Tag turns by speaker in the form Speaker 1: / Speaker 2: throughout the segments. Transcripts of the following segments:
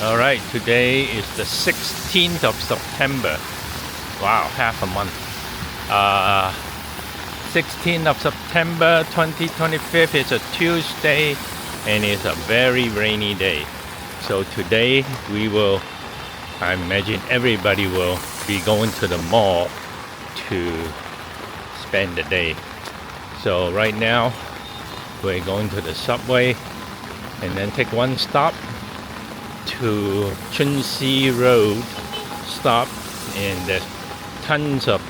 Speaker 1: Alright, today is the 16th of September. Wow, half a month. 16th of September 2025 is a Tuesday and it's a very rainy day. So today I imagine everybody will be going to the mall to spend the day. So right now we're going to the subway and then take one stop to Chengdu Road stop, and there's tons of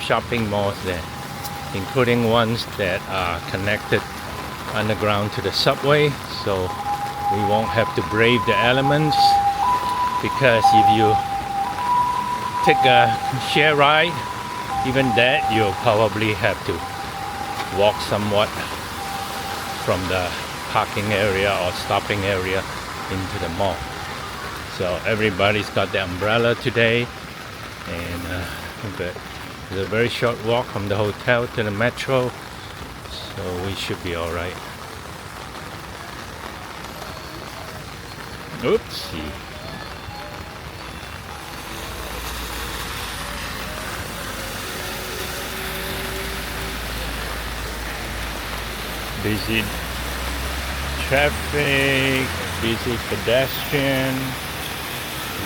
Speaker 1: shopping malls there, including ones that are connected underground to the subway, so we won't have to brave the elements, because if you take a share ride, even that you'll probably have to walk somewhat from the parking area or stopping area into the mall. So everybody's got the umbrella today, and but it's a very short walk from the hotel to the metro, so we should be all right. Oopsie. Busy traffic, busy pedestrian,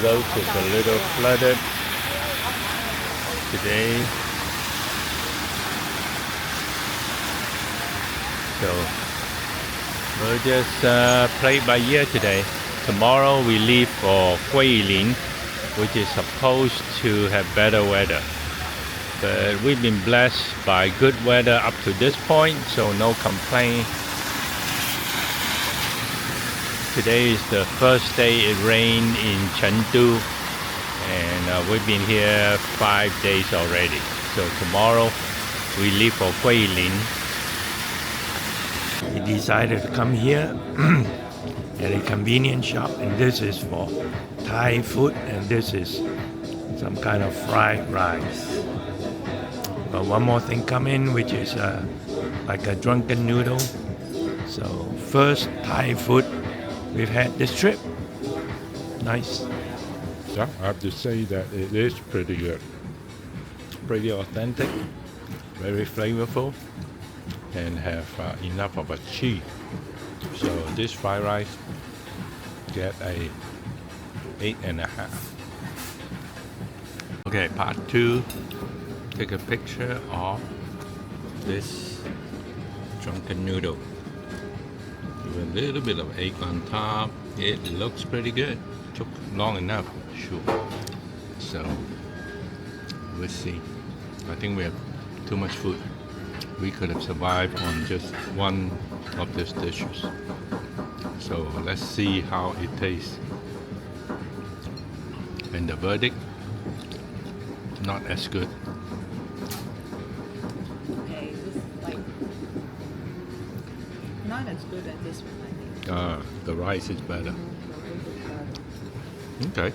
Speaker 1: roads is a little flooded today. So we'll just play it by ear today. Tomorrow we leave for Guilin, which is supposed to have better weather. But we've been blessed by good weather up to this point, so no complaint. Today is the first day it rained in Chengdu, and we've been here 5 days already. So tomorrow we leave for Guilin. We decided to come here at a convenience shop, and this is for Thai food, and this is some kind of fried rice. But one more thing come in, which is like a drunken noodle. So first Thai food we've had this trip. Nice.
Speaker 2: Yeah, I have to say that it is pretty good.
Speaker 1: Pretty authentic, very flavorful, and have enough of a cheese. So this fried rice get a 8.5. Okay, part 2. Take a picture of this drunken noodle. With a little bit of egg on top. It looks pretty good. Took long enough, sure. So we'll see. I think we have too much food. We could have survived on just one of these dishes. So let's see how it tastes. And the verdict, not as good.
Speaker 3: Not as good as this one, I think.
Speaker 1: The rice is better. Okay.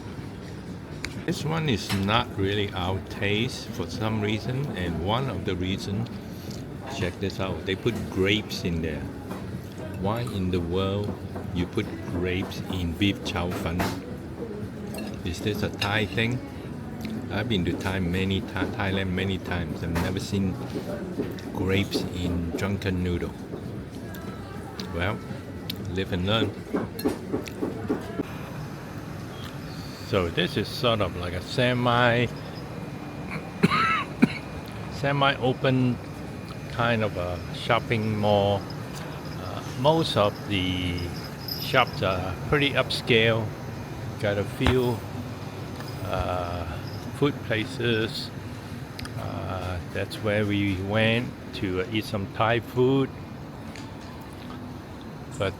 Speaker 1: This one is not really our taste for some reason, and one of the reasons, check this out, they put grapes in there. Why in the world you put grapes in beef chow fun? Is this a Thai thing? I've been to Thailand many times. I've never seen grapes in drunken noodle. Well, live and learn. So this is sort of like a semi-open kind of a shopping mall. Most of the shops are pretty upscale. Got a few food places. That's where we went to eat some Thai food. But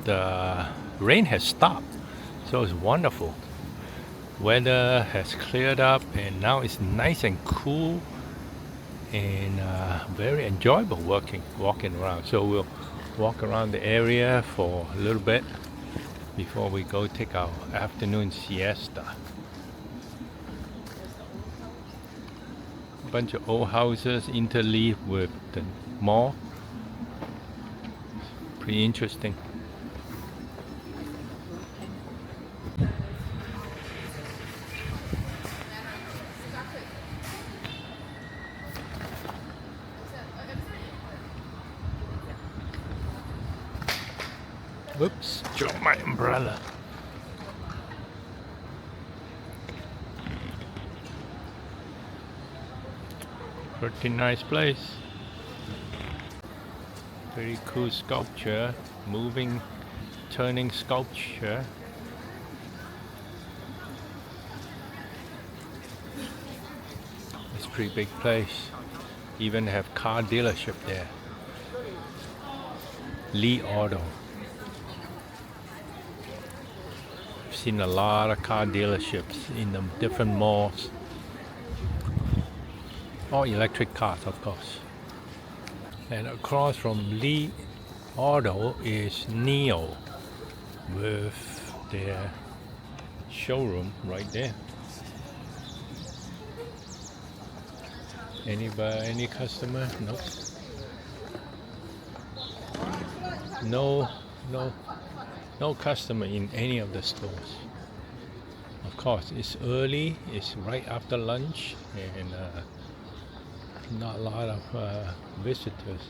Speaker 1: rain has stopped, so it's wonderful. Weather has cleared up, and now it's nice and cool, and very enjoyable walking around. So we'll walk around the area for a little bit before we go take our afternoon siesta. A bunch of old houses interleave with the mall. Pretty interesting. Whoops, dropped my umbrella. Pretty nice place. Very cool sculpture, moving, turning sculpture. It's a pretty big place. Even have car dealership there. Li Auto. I've seen a lot of car dealerships in the different malls. All electric cars, of course. And across from Li Auto is Neo with their showroom right there. Any customer? Nope. No customer in any of the stores. Of course, it's early. It's right after lunch, and not a lot of visitors.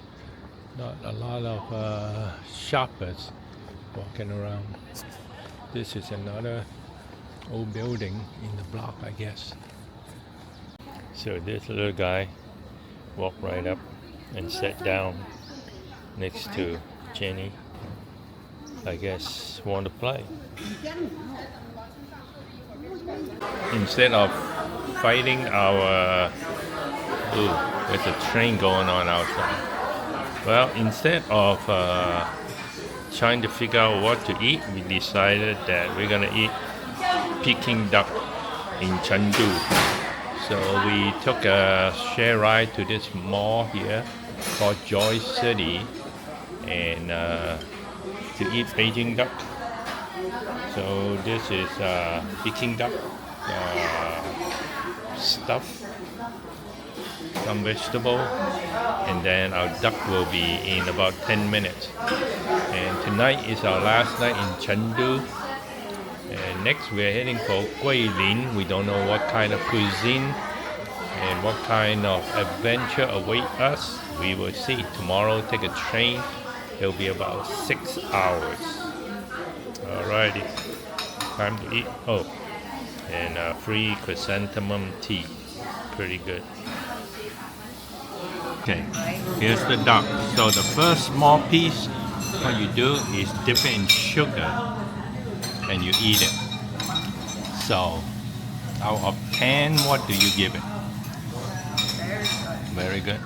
Speaker 1: Not a lot of shoppers walking around. This is another old building in the block, I guess. So this little guy walked right up and sat down next to Jenny. I guess want to play. Instead of fighting our... Ooh, there's a train going on outside. Well, instead of trying to figure out what to eat, we decided that we're gonna eat Peking duck in Chengdu. So we took a share ride to this mall here called Joy City, and to eat Beijing duck. So this is Peking duck stuff, some vegetable, and then our duck will be in about 10 minutes. And tonight is our last night in Chengdu. And next we're heading for Guilin. We don't know what kind of cuisine and what kind of adventure await us. We will see. Tomorrow take a train. It'll be about 6 hours. Alrighty. Time to eat. Oh, and free chrysanthemum tea. Pretty good. Okay, here's the duck. So the first small piece, what you do is dip it in sugar and you eat it. So out of 10, what do you give it? Very good.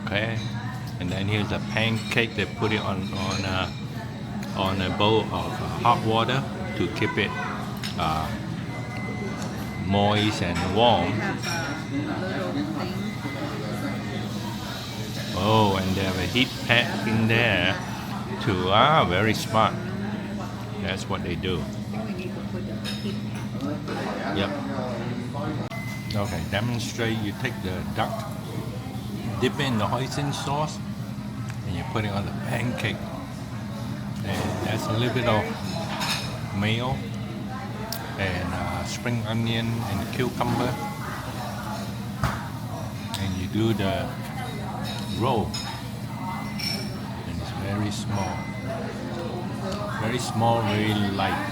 Speaker 1: Okay. And then here's a pancake. They put it on a bowl of hot water to keep it moist and warm. Oh, and they have a heat pad in there too. Ah, very smart. That's what they do. Yep. Okay, demonstrate. You take the duck, dip it in the hoisin sauce, and you put it on the pancake. And that's a little bit of mayo and spring onion and cucumber. And you do the roll. And it's very small. Very small, very light.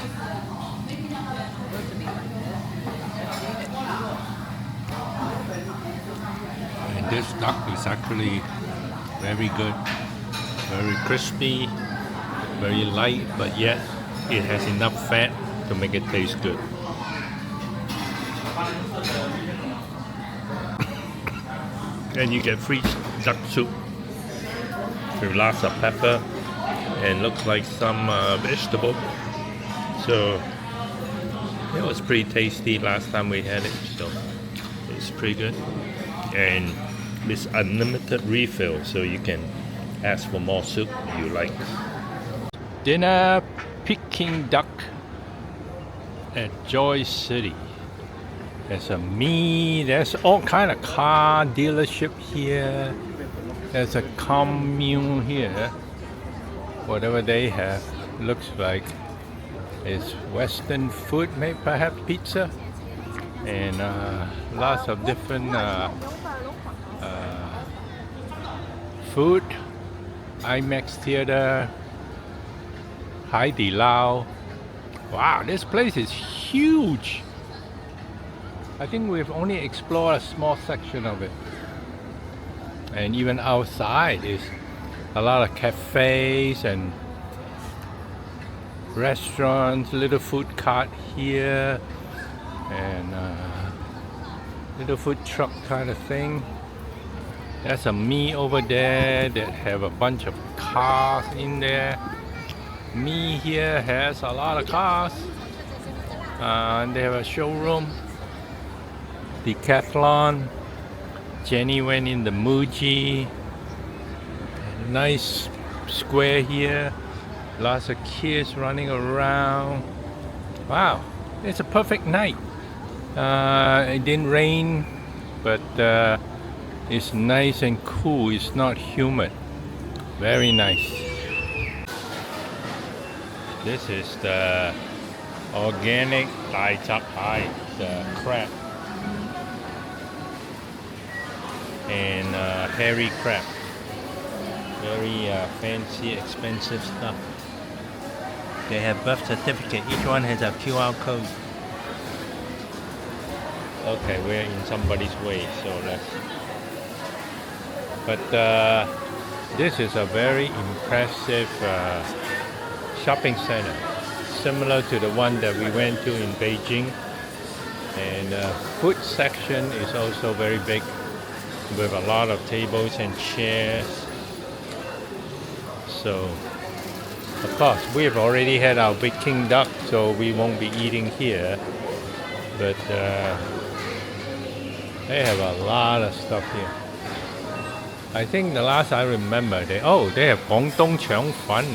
Speaker 1: And this duck is actually very good, very crispy, very light, but yet it has enough fat to make it taste good. And you get free duck soup with lots of pepper and looks like some vegetable. So it was pretty tasty last time we had it, so it's pretty good. And it's unlimited refill, so you can ask for more soup if you like. Dinner Peking duck at Joy City. There's all kind of car dealership here. There's a commune here. Whatever they have looks like it's Western food, maybe perhaps pizza, and lots of different food. IMAX theater, Hai Di Lao. Wow, this place is huge. I think we've only explored a small section of it. And even outside is a lot of cafes and restaurants, little food cart here, and little food truck kind of thing. There's a me over there that have a bunch of cars in there. Me here has a lot of cars. And they have a showroom. Decathlon. Jenny went in the Muji. Nice square here. Lots of kids running around. Wow, it's a perfect night. It didn't rain, but it's nice and cool. It's not humid. Very nice. This is the organic Dai Chap Hai, the crab. And hairy crab. Very fancy, expensive stuff. They have birth certificate. Each one has a QR code. Okay, we're in somebody's way, so let's. But this is a very impressive shopping center, similar to the one that we went to in Beijing. And food section is also very big, with a lot of tables and chairs. So, of course, we've already had our Peking duck, so we won't be eating here. But they have a lot of stuff here. I think the last I remember, they have Guangdong Qiang Fan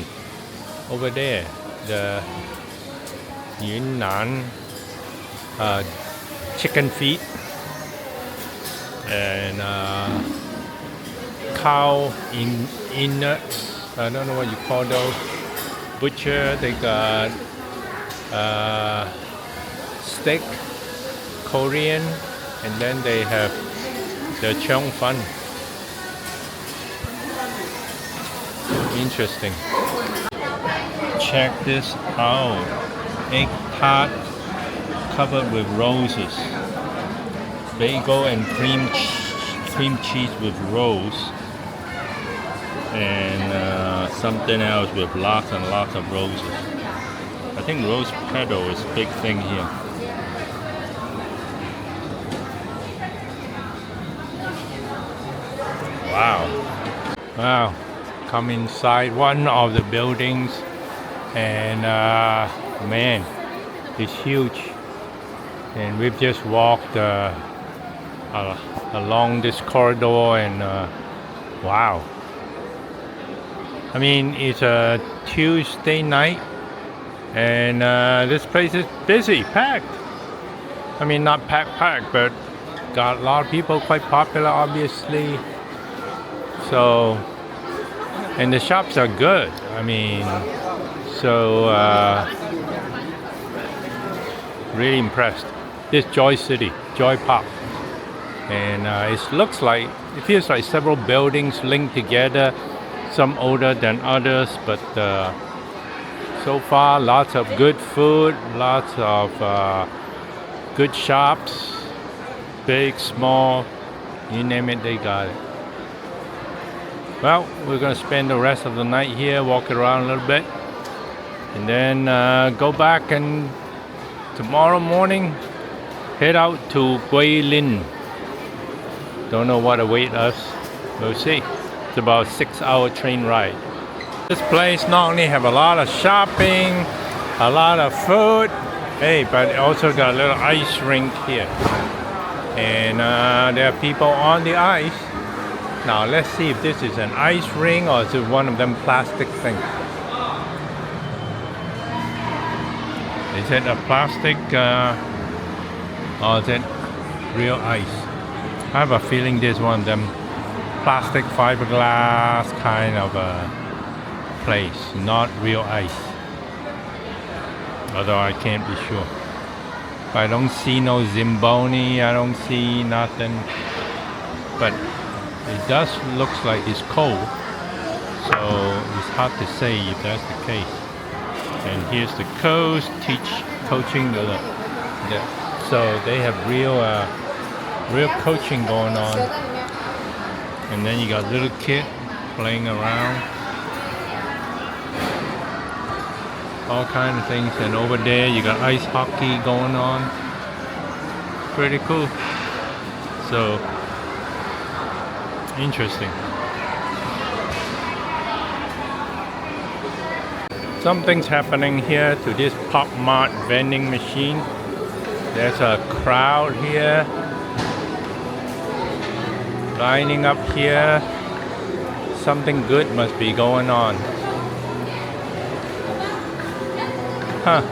Speaker 1: over there. The Yunnan chicken feet and cow innards. I don't know what you call those. Butcher, they got steak, Korean, and then they have the Qiang Fan. Interesting. Check this out. Egg tart covered with roses. Bagel and cream cheese with rose. And something else with lots and lots of roses. I think rose petal is a big thing here. Wow. Wow. Come inside one of the buildings and man, it's huge. And we've just walked along this corridor and wow. I mean, it's a Tuesday night and this place is busy, packed. I mean, not packed, but got a lot of people, quite popular obviously. So, and the shops are good. I mean, so really impressed. This Joy City, Joy Park. And it feels like several buildings linked together. Some older than others, but so far lots of good food, lots of good shops, big, small, you name it, they got it. Well, we're gonna spend the rest of the night here, walk around a little bit, and then go back and tomorrow morning head out to Guilin. Don't know what awaits us, we'll see. It's about a 6-hour train ride. This place not only have a lot of shopping, a lot of food, but it also got a little ice rink here. And there are people on the ice. Now let's see if this is an ice ring or is it one of them plastic things. Is it a plastic or is it real ice? I have a feeling this one of them plastic fiberglass kind of a place, not real ice. Although I can't be sure. I don't see no Zimboni, I don't see nothing. But it does looks like it's cold. So it's hard to say if that's the case. And here's the coach coaching so they have real coaching going on. And then you got little kid playing around. All kinds of things. And over there you got ice hockey going on. Pretty cool. So interesting. Something's happening here to this Pop Mart vending machine. There's a crowd here lining up here. Something good must be going on. Huh.